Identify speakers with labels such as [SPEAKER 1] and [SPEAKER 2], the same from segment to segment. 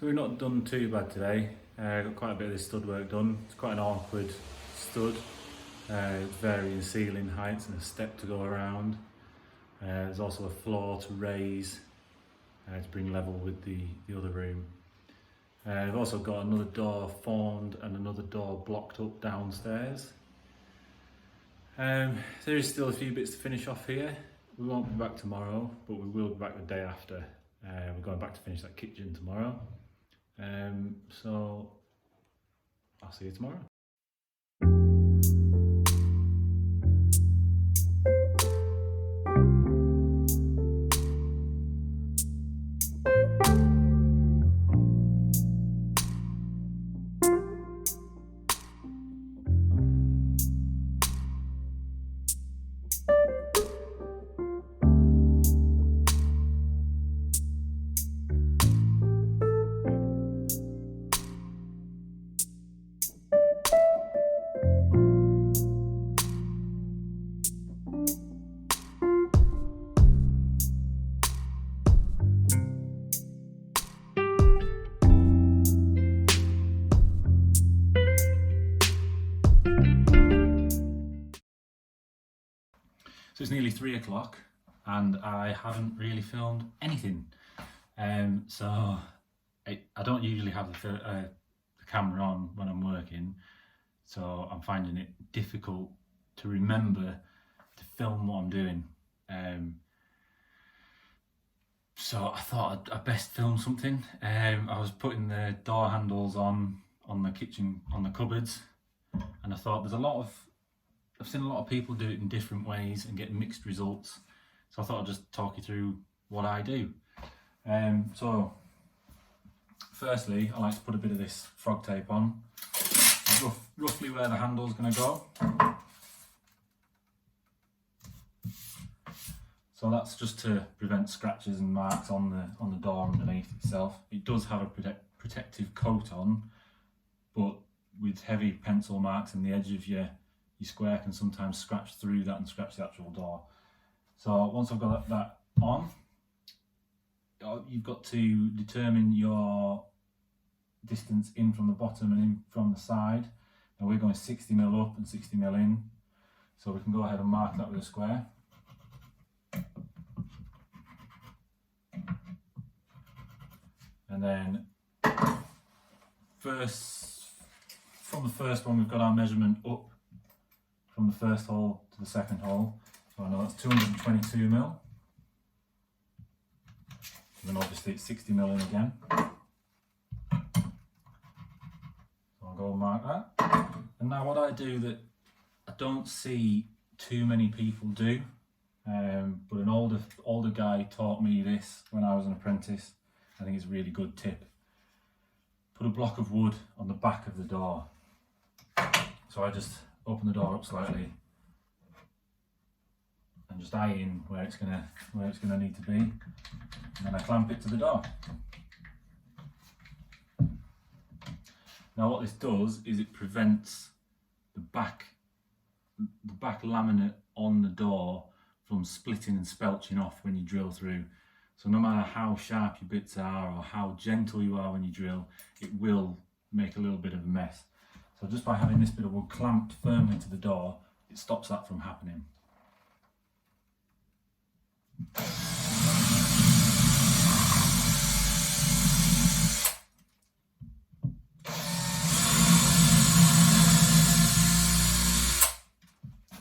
[SPEAKER 1] So we've not done too bad today. Got quite a bit of this stud work done. It's quite an awkward stud. Varying ceiling heights and a step to go around. There's also a floor to raise to bring level with the other room. I've also got another door formed and another door blocked up downstairs. There is still a few bits to finish off here. We won't be back tomorrow, but we will be back the day after. We're going back to finish that kitchen tomorrow. So I'll see you tomorrow. So it's nearly 3 o'clock and I haven't really filmed anything. So I don't usually have the camera on when I'm working, so I'm finding it difficult to remember to film what I'm doing. So I thought I'd best film something. I was putting the door handles on the kitchen, on the cupboards, and I thought I've seen a lot of people do it in different ways and get mixed results. So I thought I'd just talk you through what I do. So firstly, I like to put a bit of this frog tape on, roughly where the handle's going to go. So that's just to prevent scratches and marks on the door underneath itself. It does have a protective coat on, but with heavy pencil marks and the edge of your square can sometimes scratch through that and scratch the actual door. So once I've got that on, you've got to determine your distance in from the bottom and in from the side. Now we're going 60mm up and 60mm in, so we can go ahead and mark that with a square. And then from the first one, we've got our measurement up from the first hole to the second hole. So I know that's 222mm. And then obviously it's 60mm in again. So I'll go and mark that. And now what I do that I don't see too many people do, but an older guy taught me this when I was an apprentice. I think it's a really good tip. Put a block of wood on the back of the door. So I just open the door up slightly and just eye in where it's gonna need to be, and then I clamp it to the door. Now what this does is it prevents the back laminate on the door from splitting and spelching off when you drill through. So no matter how sharp your bits are or how gentle you are when you drill, it will make a little bit of a mess. So just by having this bit of wood clamped firmly to the door, it stops that from happening.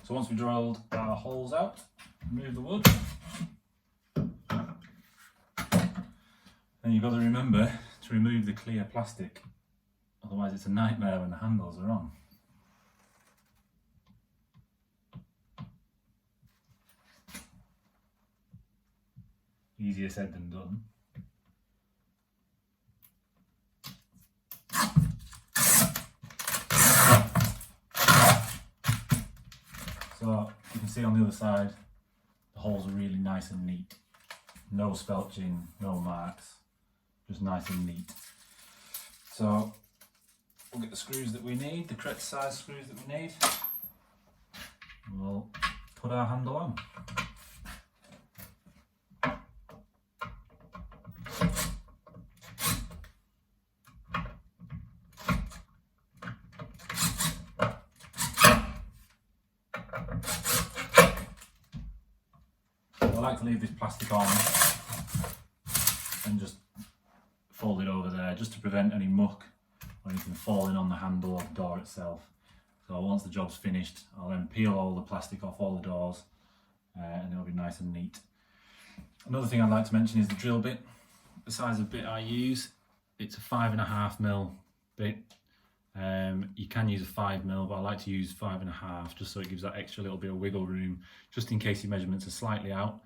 [SPEAKER 1] So once we drilled our holes out, remove the wood. Then you've got to remember to remove the clear plastic, otherwise it's a nightmare when the handles are on. Easier said than done. So you can see on the other side, the holes are really nice and neat. No spelching, no marks, just nice and neat. So we'll get the screws that we need, the correct size screws that we need. And we'll put our handle on. I like to leave this plastic on and just fold it over there just to prevent any muck or anything falling on the handle or the door itself. So once the job's finished, I'll then peel all the plastic off all the doors and it'll be nice and neat. Another thing I'd like to mention is the drill bit. The size of bit I use, it's a 5.5mm bit. You can use a 5mm, but I like to use 5.5 just so it gives that extra little bit of wiggle room, just in case your measurements are slightly out.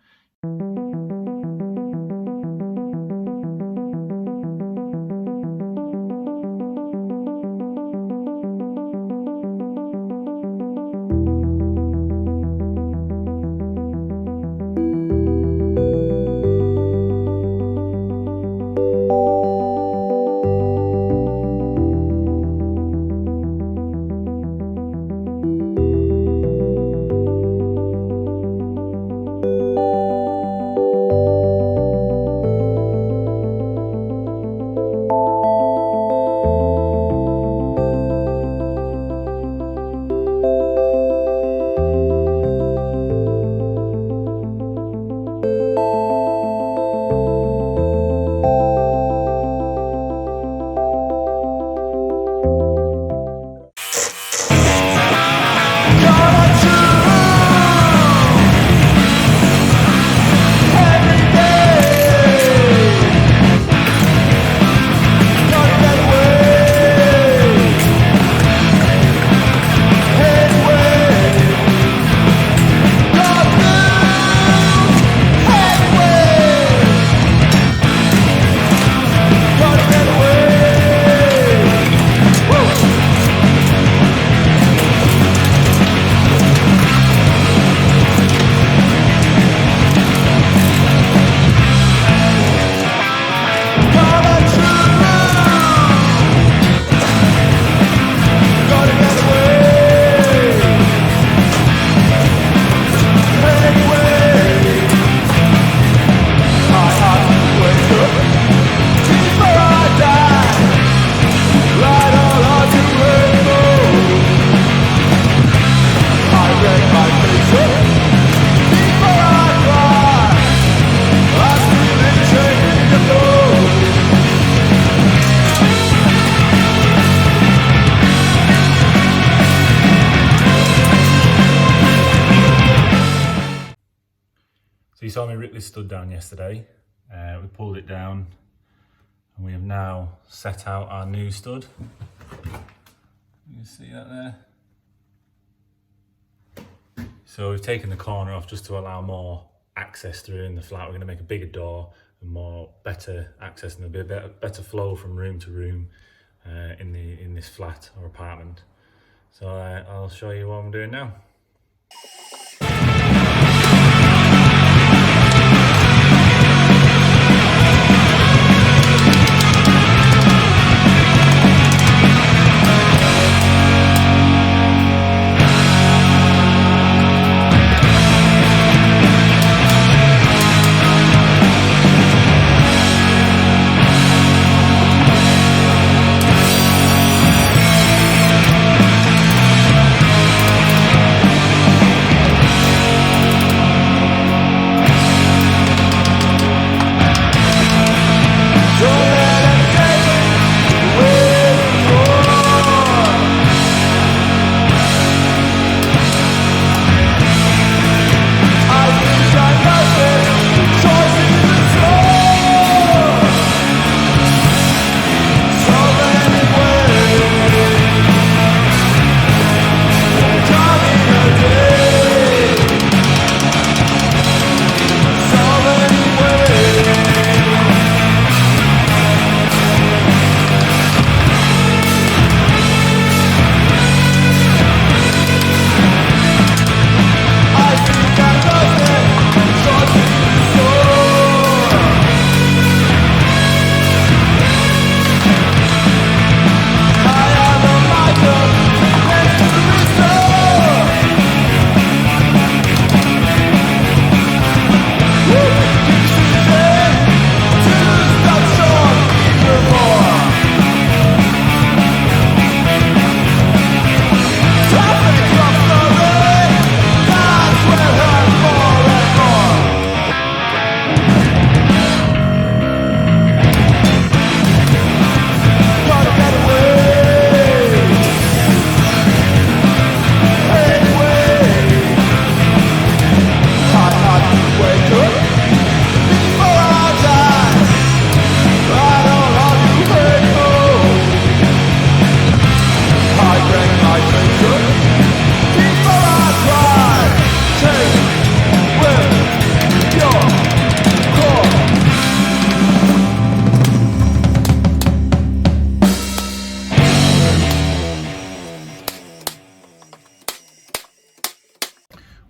[SPEAKER 1] saw me rip this stud down yesterday. We pulled it down and we have now set out our new stud. You can see that there. So we've taken the corner off just to allow more access through in the flat. We're going to make a bigger door and better access, and there'll be a better flow from room to room in this flat or apartment. So I'll show you what I'm doing now.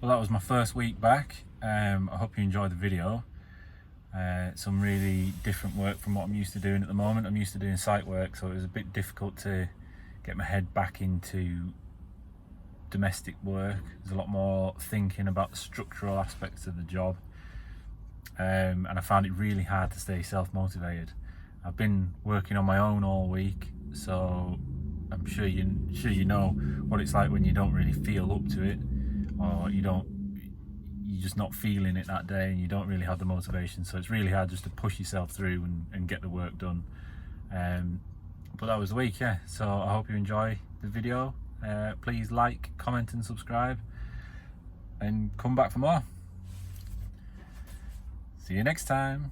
[SPEAKER 1] Well, that was my first week back. I hope you enjoyed the video. Some really different work from what I'm used to doing at the moment. I'm used to doing site work, so it was a bit difficult to get my head back into domestic work. There's a lot more thinking about the structural aspects of the job, and I found it really hard to stay self-motivated. I've been working on my own all week, so I'm sure you know what it's like when you don't really feel up to it, or you're just not feeling it that day and you don't really have the motivation. So it's really hard just to push yourself through and get the work done. But that was the week, yeah. So I hope you enjoy the video. Please like, comment and subscribe, and come back for more. See you next time.